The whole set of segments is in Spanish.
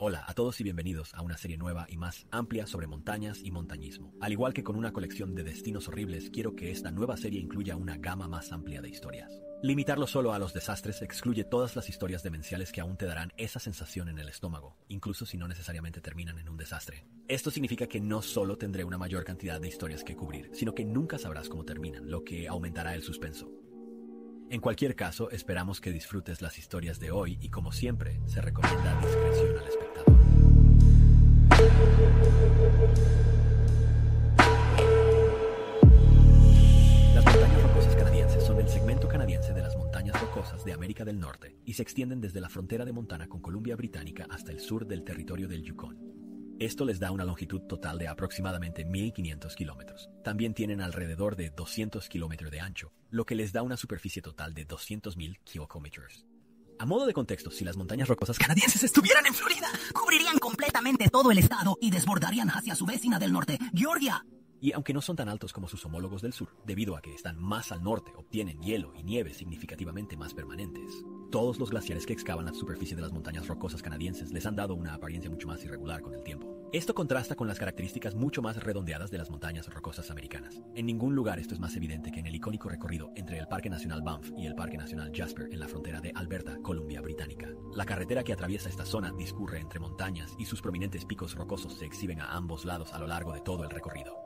Hola a todos y bienvenidos a una serie nueva y más amplia sobre montañas y montañismo. Al igual que con una colección de destinos horribles, quiero que esta nueva serie incluya una gama más amplia de historias. Limitarlo solo a los desastres excluye todas las historias demenciales que aún te darán esa sensación en el estómago, incluso si no necesariamente terminan en un desastre. Esto significa que no solo tendré una mayor cantidad de historias que cubrir, sino que nunca sabrás cómo terminan, lo que aumentará el suspenso. En cualquier caso, esperamos que disfrutes las historias de hoy y, como siempre, se recomienda discreción al espectador. Las montañas rocosas canadienses son el segmento canadiense de las montañas rocosas de América del Norte y se extienden desde la frontera de Montana con Columbia Británica hasta el sur del territorio del Yukon. Esto les da una longitud total de aproximadamente 1.500 kilómetros. También tienen alrededor de 200 kilómetros de ancho, lo que les da una superficie total de 200.000 kilómetros. A modo de contexto, si las montañas rocosas canadienses estuvieran en Florida, cubrirían completamente todo el estado y desbordarían hacia su vecina del norte, Georgia. Y aunque no son tan altos como sus homólogos del sur, debido a que están más al norte, obtienen hielo y nieve significativamente más permanentes. Todos los glaciares que excavan la superficie de las montañas rocosas canadienses les han dado una apariencia mucho más irregular con el tiempo. Esto contrasta con las características mucho más redondeadas de las montañas rocosas americanas. En ningún lugar esto es más evidente que en el icónico recorrido entre el Parque Nacional Banff y el Parque Nacional Jasper en la frontera de Alberta, Columbia Británica. La carretera que atraviesa esta zona discurre entre montañas y sus prominentes picos rocosos se exhiben a ambos lados a lo largo de todo el recorrido.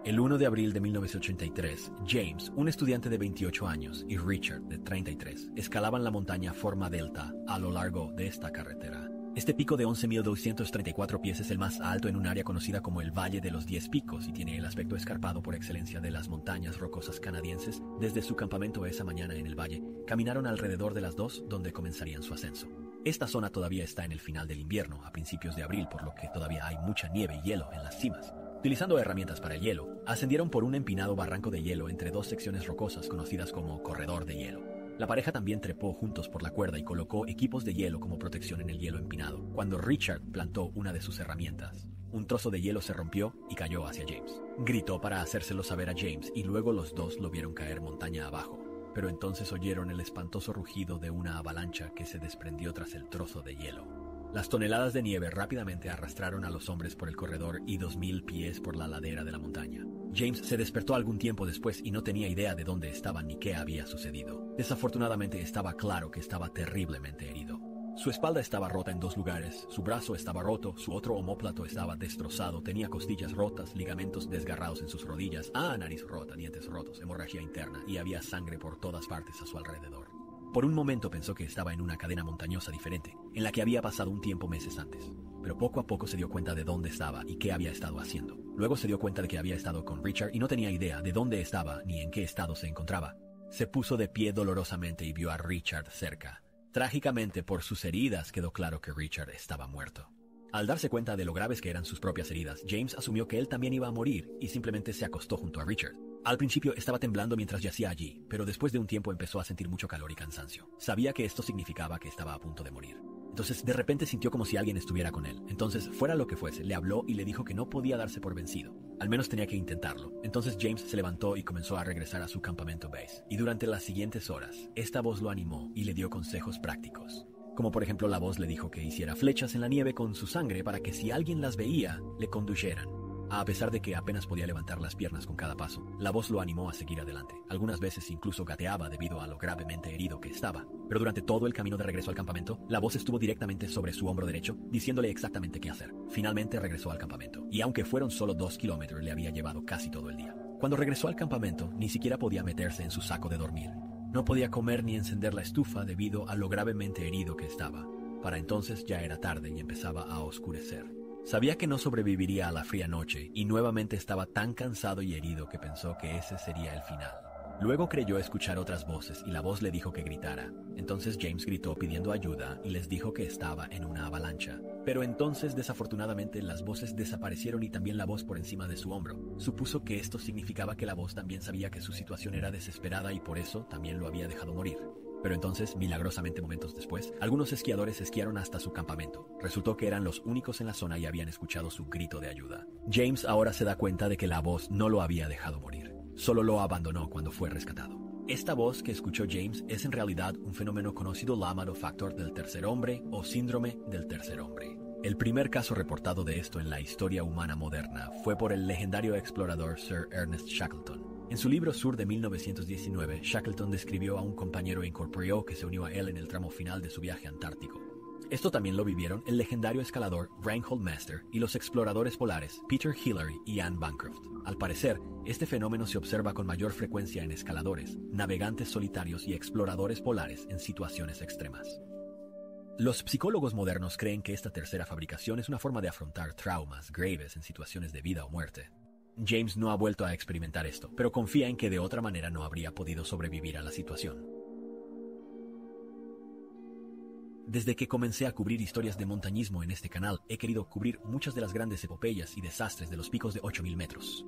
El 1 de abril de 1983, James, un estudiante de 28 años, y Richard, de 33, escalaban la montaña Forma Delta a lo largo de esta carretera. Este pico de 11.234 pies es el más alto en un área conocida como el Valle de los 10 Picos y tiene el aspecto escarpado por excelencia de las montañas rocosas canadienses. Desde su campamento esa mañana en el valle, caminaron alrededor de las 2 donde comenzarían su ascenso. Esta zona todavía está en el final del invierno, a principios de abril, por lo que todavía hay mucha nieve y hielo en las cimas. Utilizando herramientas para el hielo, ascendieron por un empinado barranco de hielo entre dos secciones rocosas conocidas como Corredor de Hielo. La pareja también trepó juntos por la cuerda y colocó equipos de hielo como protección en el hielo empinado. Cuando Richard plantó una de sus herramientas, un trozo de hielo se rompió y cayó hacia James. Gritó para hacérselo saber a James y luego los dos lo vieron caer montaña abajo. Pero entonces oyeron el espantoso rugido de una avalancha que se desprendió tras el trozo de hielo. Las toneladas de nieve rápidamente arrastraron a los hombres por el corredor y 2.000 pies por la ladera de la montaña. James se despertó algún tiempo después y no tenía idea de dónde estaba ni qué había sucedido. Desafortunadamente estaba claro que estaba terriblemente herido. Su espalda estaba rota en 2 lugares, su brazo estaba roto, su otro omóplato estaba destrozado, tenía costillas rotas, ligamentos desgarrados en sus rodillas, nariz rota, dientes rotos, hemorragia interna y había sangre por todas partes a su alrededor. Por un momento pensó que estaba en una cadena montañosa diferente, en la que había pasado un tiempo meses antes. Pero poco a poco se dio cuenta de dónde estaba y qué había estado haciendo. Luego se dio cuenta de que había estado con Richard y no tenía idea de dónde estaba ni en qué estado se encontraba. Se puso de pie dolorosamente y vio a Richard cerca. Trágicamente, por sus heridas, quedó claro que Richard estaba muerto. Al darse cuenta de lo graves que eran sus propias heridas, James asumió que él también iba a morir y simplemente se acostó junto a Richard. Al principio estaba temblando mientras yacía allí, pero después de un tiempo empezó a sentir mucho calor y cansancio. Sabía que esto significaba que estaba a punto de morir. Entonces de repente sintió como si alguien estuviera con él. Entonces, fuera lo que fuese, le habló y le dijo que no podía darse por vencido. Al menos tenía que intentarlo. Entonces James se levantó y comenzó a regresar a su campamento base. Y durante las siguientes horas, esta voz lo animó y le dio consejos prácticos. Como por ejemplo la voz le dijo que hiciera flechas en la nieve con su sangre para que si alguien las veía, le condujeran. A pesar de que apenas podía levantar las piernas con cada paso, la voz lo animó a seguir adelante. Algunas veces incluso gateaba debido a lo gravemente herido que estaba. Pero durante todo el camino de regreso al campamento, la voz estuvo directamente sobre su hombro derecho, diciéndole exactamente qué hacer. Finalmente regresó al campamento, y aunque fueron solo 2 kilómetros, le había llevado casi todo el día. Cuando regresó al campamento, ni siquiera podía meterse en su saco de dormir. No podía comer ni encender la estufa debido a lo gravemente herido que estaba. Para entonces ya era tarde y empezaba a oscurecer. Sabía que no sobreviviría a la fría noche y nuevamente estaba tan cansado y herido que pensó que ese sería el final. Luego creyó escuchar otras voces y la voz le dijo que gritara. Entonces James gritó pidiendo ayuda y les dijo que estaba en una avalancha. Pero entonces desafortunadamente las voces desaparecieron y también la voz por encima de su hombro. Supuso que esto significaba que la voz también sabía que su situación era desesperada y por eso también lo había dejado morir. Pero entonces, milagrosamente momentos después, algunos esquiadores esquiaron hasta su campamento. Resultó que eran los únicos en la zona y habían escuchado su grito de ayuda. James ahora se da cuenta de que la voz no lo había dejado morir. Solo lo abandonó cuando fue rescatado. Esta voz que escuchó James es en realidad un fenómeno conocido llamado factor del tercer hombre o síndrome del tercer hombre. El primer caso reportado de esto en la historia humana moderna fue por el legendario explorador Sir Ernest Shackleton. En su libro Sur de 1919, Shackleton describió a un compañero incorpóreo que se unió a él en el tramo final de su viaje antártico. Esto también lo vivieron el legendario escalador Reinhold Messner y los exploradores polares Peter Hillary y Anne Bancroft. Al parecer, este fenómeno se observa con mayor frecuencia en escaladores, navegantes solitarios y exploradores polares en situaciones extremas. Los psicólogos modernos creen que esta tercera fabricación es una forma de afrontar traumas graves en situaciones de vida o muerte. James no ha vuelto a experimentar esto, pero confía en que de otra manera no habría podido sobrevivir a la situación. Desde que comencé a cubrir historias de montañismo en este canal, he querido cubrir muchas de las grandes epopeyas y desastres de los picos de 8000 metros.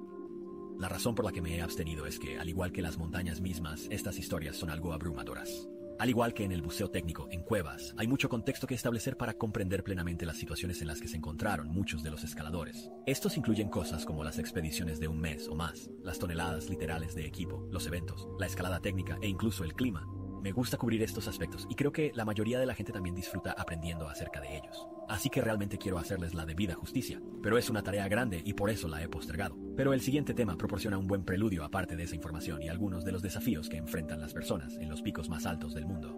La razón por la que me he abstenido es que, al igual que las montañas mismas, estas historias son algo abrumadoras. Al igual que en el buceo técnico, en cuevas, hay mucho contexto que establecer para comprender plenamente las situaciones en las que se encontraron muchos de los escaladores. Estos incluyen cosas como las expediciones de un mes o más, las toneladas literales de equipo, los eventos, la escalada técnica e incluso el clima. Me gusta cubrir estos aspectos y creo que la mayoría de la gente también disfruta aprendiendo acerca de ellos. Así que realmente quiero hacerles la debida justicia, pero es una tarea grande y por eso la he postergado. Pero el siguiente tema proporciona un buen preludio aparte de esa información y algunos de los desafíos que enfrentan las personas en los picos más altos del mundo.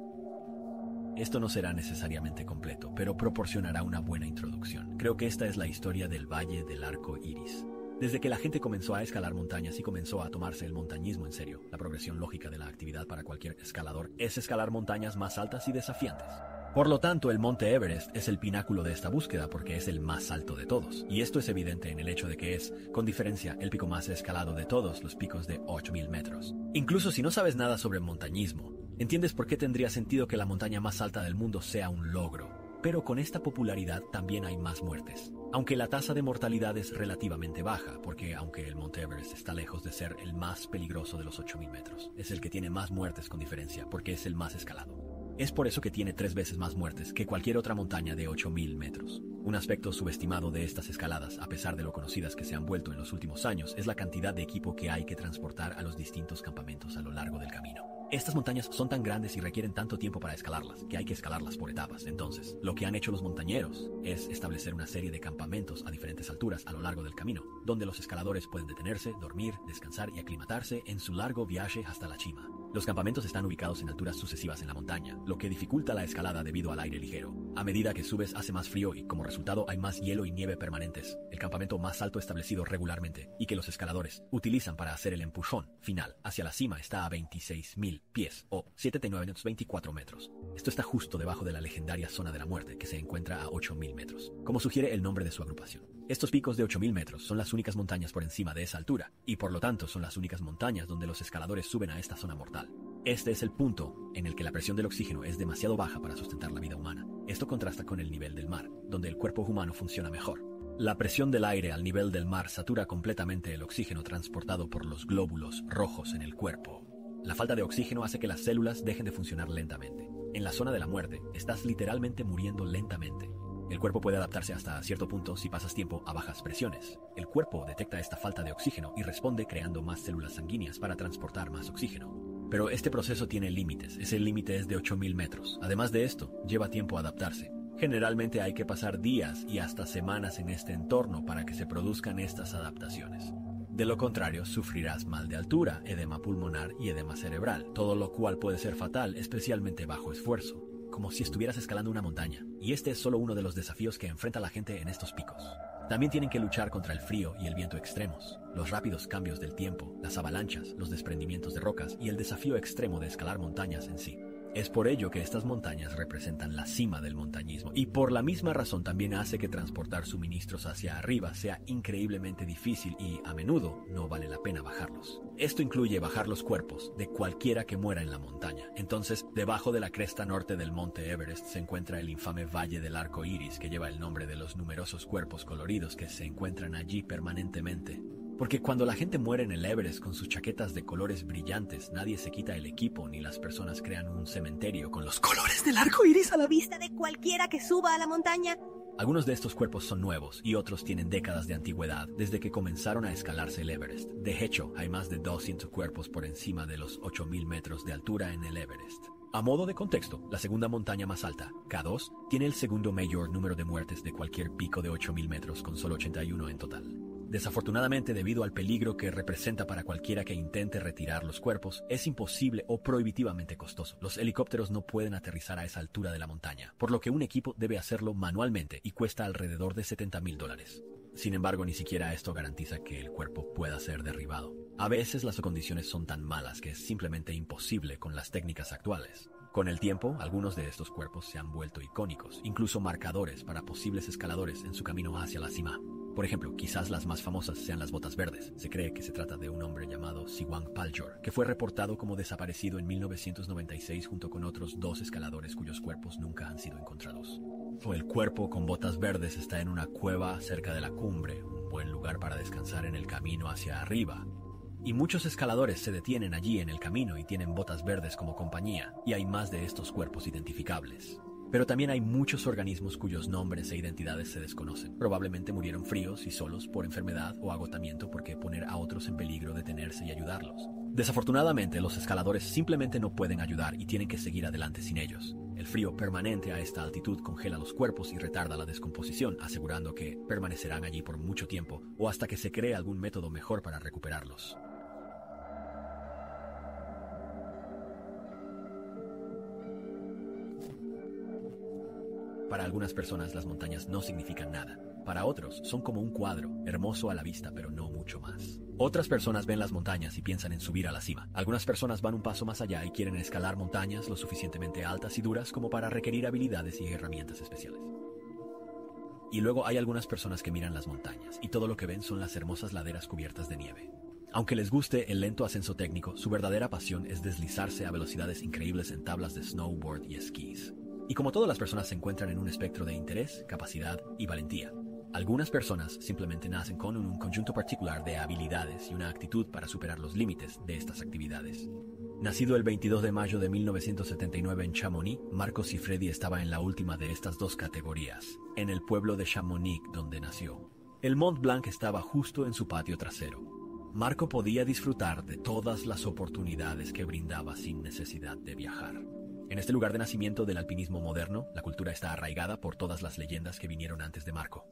Esto no será necesariamente completo, pero proporcionará una buena introducción. Creo que esta es la historia del Valle del Arco Iris. Desde que la gente comenzó a escalar montañas y comenzó a tomarse el montañismo en serio, la progresión lógica de la actividad para cualquier escalador es escalar montañas más altas y desafiantes. Por lo tanto, el Monte Everest es el pináculo de esta búsqueda porque es el más alto de todos. Y esto es evidente en el hecho de que es, con diferencia, el pico más escalado de todos los picos de 8000 metros. Incluso si no sabes nada sobre montañismo, entiendes por qué tendría sentido que la montaña más alta del mundo sea un logro. Pero con esta popularidad también hay más muertes. Aunque la tasa de mortalidad es relativamente baja, porque aunque el Monte Everest está lejos de ser el más peligroso de los 8000 metros, es el que tiene más muertes con diferencia, porque es el más escalado. Es por eso que tiene 3 veces más muertes que cualquier otra montaña de 8000 metros. Un aspecto subestimado de estas escaladas, a pesar de lo conocidas que se han vuelto en los últimos años, es la cantidad de equipo que hay que transportar a los distintos campamentos a lo largo del camino. Estas montañas son tan grandes y requieren tanto tiempo para escalarlas, que hay que escalarlas por etapas. Entonces, lo que han hecho los montañeros es establecer una serie de campamentos a diferentes alturas a lo largo del camino, donde los escaladores pueden detenerse, dormir, descansar y aclimatarse en su largo viaje hasta la cima. Los campamentos están ubicados en alturas sucesivas en la montaña, lo que dificulta la escalada debido al aire ligero. A medida que subes hace más frío y como resultado hay más hielo y nieve permanentes. El campamento más alto establecido regularmente y que los escaladores utilizan para hacer el empujón final hacia la cima está a 26.000 pies o 7.924 metros. Esto está justo debajo de la legendaria zona de la muerte que se encuentra a 8.000 metros, como sugiere el nombre de su agrupación. Estos picos de 8.000 metros son las únicas montañas por encima de esa altura y por lo tanto son las únicas montañas donde los escaladores suben a esta zona mortal. Este es el punto en el que la presión del oxígeno es demasiado baja para sustentar la vida humana. Esto contrasta con el nivel del mar, donde el cuerpo humano funciona mejor. La presión del aire al nivel del mar satura completamente el oxígeno transportado por los glóbulos rojos en el cuerpo. La falta de oxígeno hace que las células dejen de funcionar lentamente. En la zona de la muerte, estás literalmente muriendo lentamente. El cuerpo puede adaptarse hasta cierto punto si pasas tiempo a bajas presiones. El cuerpo detecta esta falta de oxígeno y responde creando más células sanguíneas para transportar más oxígeno. Pero este proceso tiene límites. Ese límite es de 8.000 metros. Además de esto, lleva tiempo a adaptarse. Generalmente hay que pasar días y hasta semanas en este entorno para que se produzcan estas adaptaciones. De lo contrario, sufrirás mal de altura, edema pulmonar y edema cerebral, todo lo cual puede ser fatal, especialmente bajo esfuerzo, como si estuvieras escalando una montaña. Y este es solo uno de los desafíos que enfrenta la gente en estos picos. También tienen que luchar contra el frío y el viento extremos, los rápidos cambios del tiempo, las avalanchas, los desprendimientos de rocas y el desafío extremo de escalar montañas en sí. Es por ello que estas montañas representan la cima del montañismo y por la misma razón también hace que transportar suministros hacia arriba sea increíblemente difícil y a menudo no vale la pena bajarlos. Esto incluye bajar los cuerpos de cualquiera que muera en la montaña. Entonces, debajo de la cresta norte del Monte Everest se encuentra el infame Valle del Arco Iris que lleva el nombre de los numerosos cuerpos coloridos que se encuentran allí permanentemente. Porque cuando la gente muere en el Everest con sus chaquetas de colores brillantes, nadie se quita el equipo ni las personas crean un cementerio con los colores del arco iris a la vista de cualquiera que suba a la montaña. Algunos de estos cuerpos son nuevos y otros tienen décadas de antigüedad desde que comenzaron a escalarse el Everest. De hecho, hay más de 200 cuerpos por encima de los 8.000 metros de altura en el Everest. A modo de contexto, la segunda montaña más alta, K2, tiene el segundo mayor número de muertes de cualquier pico de 8.000 metros, con solo 81 en total. Desafortunadamente, debido al peligro que representa para cualquiera que intente retirar los cuerpos, es imposible o prohibitivamente costoso. Los helicópteros no pueden aterrizar a esa altura de la montaña, por lo que un equipo debe hacerlo manualmente y cuesta alrededor de $70,000. Sin embargo, ni siquiera esto garantiza que el cuerpo pueda ser derribado. A veces las condiciones son tan malas que es simplemente imposible con las técnicas actuales. Con el tiempo, algunos de estos cuerpos se han vuelto icónicos, incluso marcadores para posibles escaladores en su camino hacia la cima. Por ejemplo, quizás las más famosas sean las botas verdes. Se cree que se trata de un hombre llamado Siwang Paljor, que fue reportado como desaparecido en 1996 junto con otros 2 escaladores cuyos cuerpos nunca han sido encontrados. O el cuerpo con botas verdes está en una cueva cerca de la cumbre, un buen lugar para descansar en el camino hacia arriba. Y muchos escaladores se detienen allí en el camino y tienen botas verdes como compañía, y hay más de estos cuerpos identificables. Pero también hay muchos organismos cuyos nombres e identidades se desconocen. Probablemente murieron fríos y solos por enfermedad o agotamiento porque poner a otros en peligro detenerse y ayudarlos. Desafortunadamente, los escaladores simplemente no pueden ayudar y tienen que seguir adelante sin ellos. El frío permanente a esta altitud congela los cuerpos y retarda la descomposición, asegurando que permanecerán allí por mucho tiempo o hasta que se cree algún método mejor para recuperarlos. Para algunas personas las montañas no significan nada. Para otros son como un cuadro, hermoso a la vista pero no mucho más. Otras personas ven las montañas y piensan en subir a la cima. Algunas personas van un paso más allá y quieren escalar montañas lo suficientemente altas y duras como para requerir habilidades y herramientas especiales. Y luego hay algunas personas que miran las montañas y todo lo que ven son las hermosas laderas cubiertas de nieve. Aunque les guste el lento ascenso técnico, su verdadera pasión es deslizarse a velocidades increíbles en tablas de snowboard y esquís. Y como todas las personas se encuentran en un espectro de interés, capacidad y valentía. Algunas personas simplemente nacen con un conjunto particular de habilidades y una actitud para superar los límites de estas actividades. Nacido el 22 de mayo de 1979 en Chamonix, Marco Siffredi estaba en la última de estas dos categorías, en el pueblo de Chamonix donde nació. El Mont Blanc estaba justo en su patio trasero. Marco podía disfrutar de todas las oportunidades que brindaba sin necesidad de viajar. En este lugar de nacimiento del alpinismo moderno, la cultura está arraigada por todas las leyendas que vinieron antes de Marco.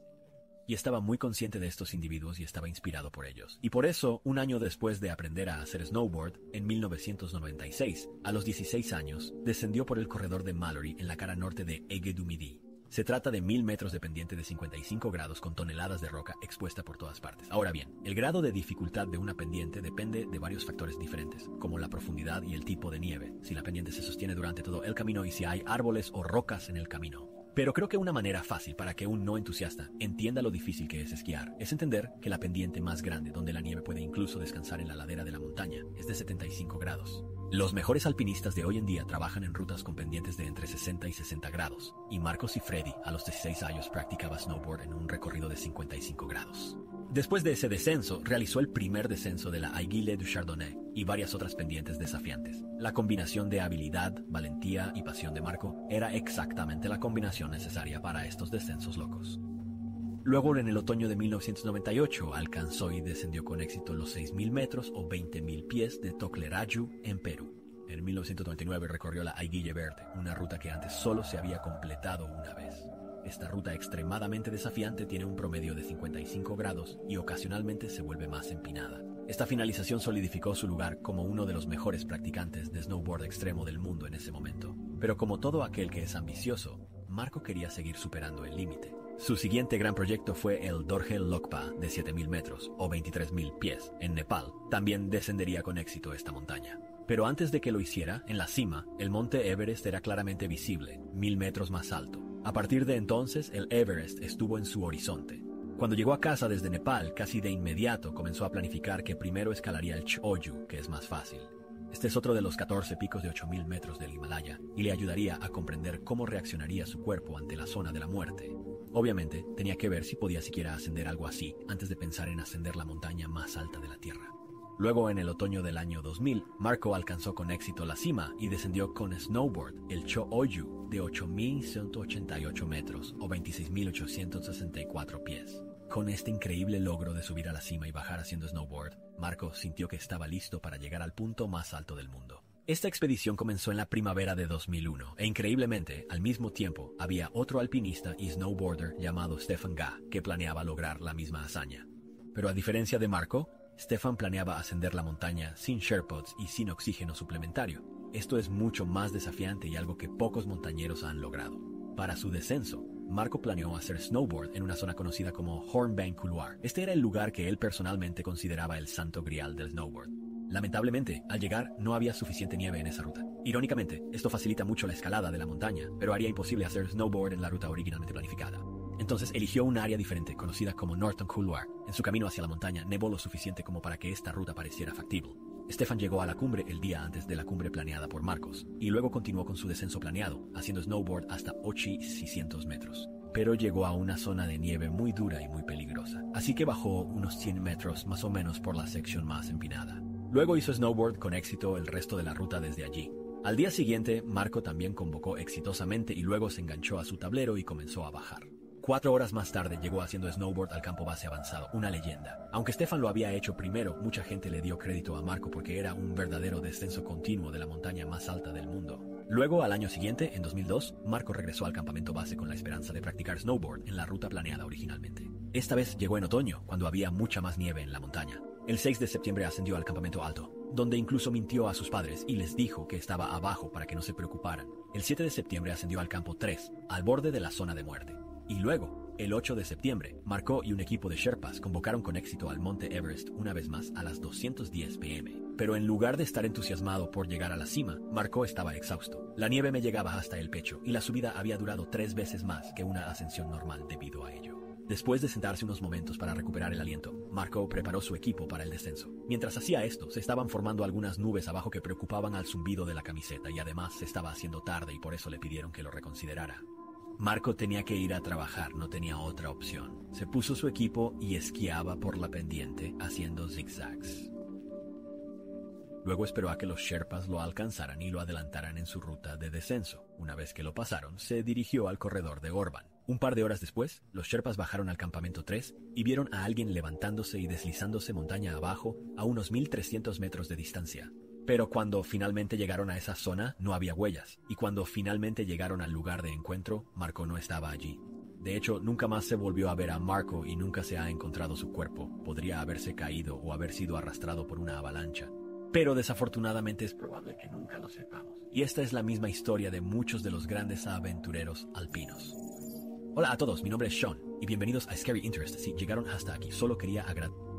Y estaba muy consciente de estos individuos y estaba inspirado por ellos. Y por eso, un año después de aprender a hacer snowboard, en 1996, a los 16 años, descendió por el corredor de Mallory en la cara norte de Aigues du Midi. Se trata de 1000 metros de pendiente de 55 grados con toneladas de roca expuesta por todas partes. Ahora bien, el grado de dificultad de una pendiente depende de varios factores diferentes, como la profundidad y el tipo de nieve, si la pendiente se sostiene durante todo el camino y si hay árboles o rocas en el camino. Pero creo que una manera fácil para que un no entusiasta entienda lo difícil que es esquiar es entender que la pendiente más grande, donde la nieve puede incluso descansar en la ladera de la montaña, es de 75 grados. Los mejores alpinistas de hoy en día trabajan en rutas con pendientes de entre 60 y 60 grados, y Marco Siffredi, a los 16 años, practicaba snowboard en un recorrido de 55 grados. Después de ese descenso, realizó el primer descenso de la Aiguille du Chardonnay y varias otras pendientes desafiantes. La combinación de habilidad, valentía y pasión de Marco era exactamente la combinación necesaria para estos descensos locos. Luego, en el otoño de 1998, alcanzó y descendió con éxito los 6.000 metros o 20.000 pies de Tocleraju en Perú. En 1999 recorrió la Aiguille Verte, una ruta que antes solo se había completado una vez. Esta ruta extremadamente desafiante tiene un promedio de 55 grados y ocasionalmente se vuelve más empinada. Esta finalización solidificó su lugar como uno de los mejores practicantes de snowboard extremo del mundo en ese momento. Pero como todo aquel que es ambicioso, Marco quería seguir superando el límite. Su siguiente gran proyecto fue el Dorje Lokpa de 7.000 metros o 23.000 pies en Nepal. También descendería con éxito esta montaña. Pero antes de que lo hiciera, en la cima, el monte Everest era claramente visible, 1000 metros más alto. A partir de entonces, el Everest estuvo en su horizonte. Cuando llegó a casa desde Nepal, casi de inmediato comenzó a planificar que primero escalaría el Choyu, que es más fácil. Este es otro de los 14 picos de 8.000 metros del Himalaya y le ayudaría a comprender cómo reaccionaría su cuerpo ante la zona de la muerte. Obviamente, tenía que ver si podía siquiera ascender algo así antes de pensar en ascender la montaña más alta de la Tierra. Luego, en el otoño del año 2000, Marco alcanzó con éxito la cima y descendió con snowboard el Cho-Oyu de 8.188 metros o 26.864 pies. Con este increíble logro de subir a la cima y bajar haciendo snowboard, Marco sintió que estaba listo para llegar al punto más alto del mundo. Esta expedición comenzó en la primavera de 2001 e increíblemente, al mismo tiempo, había otro alpinista y snowboarder llamado Stefan Ga que planeaba lograr la misma hazaña. Pero a diferencia de Marco, Stefan planeaba ascender la montaña sin Sherpods y sin oxígeno suplementario. Esto es mucho más desafiante y algo que pocos montañeros han logrado. Para su descenso, Marco planeó hacer snowboard en una zona conocida como Hornbein Couloir. Este era el lugar que él personalmente consideraba el santo grial del snowboard. Lamentablemente, al llegar no había suficiente nieve en esa ruta. Irónicamente, esto facilita mucho la escalada de la montaña, pero haría imposible hacer snowboard en la ruta originalmente planificada. Entonces eligió un área diferente, conocida como Norton Couloir. En su camino hacia la montaña nevó lo suficiente como para que esta ruta pareciera factible. Stefan llegó a la cumbre el día antes de la cumbre planeada por Marcos, y luego continuó con su descenso planeado, haciendo snowboard hasta 8.600 metros. Pero llegó a una zona de nieve muy dura y muy peligrosa, así que bajó unos 100 metros más o menos por la sección más empinada. Luego hizo snowboard con éxito el resto de la ruta desde allí. Al día siguiente, Marco también convocó exitosamente y luego se enganchó a su tablero y comenzó a bajar. 4 horas más tarde llegó haciendo snowboard al campo base avanzado, una leyenda. Aunque Stefan lo había hecho primero, mucha gente le dio crédito a Marco porque era un verdadero descenso continuo de la montaña más alta del mundo. Luego, al año siguiente, en 2002, Marco regresó al campamento base con la esperanza de practicar snowboard en la ruta planeada originalmente. Esta vez llegó en otoño, cuando había mucha más nieve en la montaña. El 6 de septiembre ascendió al campamento alto, donde incluso mintió a sus padres y les dijo que estaba abajo para que no se preocuparan. El 7 de septiembre ascendió al campo 3, al borde de la zona de muerte. Y luego, el 8 de septiembre, Marco y un equipo de Sherpas convocaron con éxito al monte Everest una vez más a las 210 p.m. Pero en lugar de estar entusiasmado por llegar a la cima, Marco estaba exhausto. La nieve me llegaba hasta el pecho y la subida había durado 3 veces más que una ascensión normal debido a ello. Después de sentarse unos momentos para recuperar el aliento, Marco preparó su equipo para el descenso. Mientras hacía esto, se estaban formando algunas nubes abajo que preocupaban al zumbido de la camiseta y además se estaba haciendo tarde y por eso le pidieron que lo reconsiderara. Marco tenía que ir a trabajar, no tenía otra opción. Se puso su equipo y esquiaba por la pendiente haciendo zigzags. Luego esperó a que los Sherpas lo alcanzaran y lo adelantaran en su ruta de descenso. Una vez que lo pasaron, se dirigió al corredor de Orban. Un par de horas después, los Sherpas bajaron al campamento 3 y vieron a alguien levantándose y deslizándose montaña abajo a unos 1.300 metros de distancia. Pero cuando finalmente llegaron a esa zona, no había huellas, y cuando finalmente llegaron al lugar de encuentro, Marco no estaba allí. De hecho, nunca más se volvió a ver a Marco y nunca se ha encontrado su cuerpo. Podría haberse caído o haber sido arrastrado por una avalancha. Pero desafortunadamente es probable que nunca lo sepamos. Y esta es la misma historia de muchos de los grandes aventureros alpinos. Hola a todos, mi nombre es Sean, y bienvenidos a Scary Interest. Si llegaron hasta aquí, solo quería agradecer.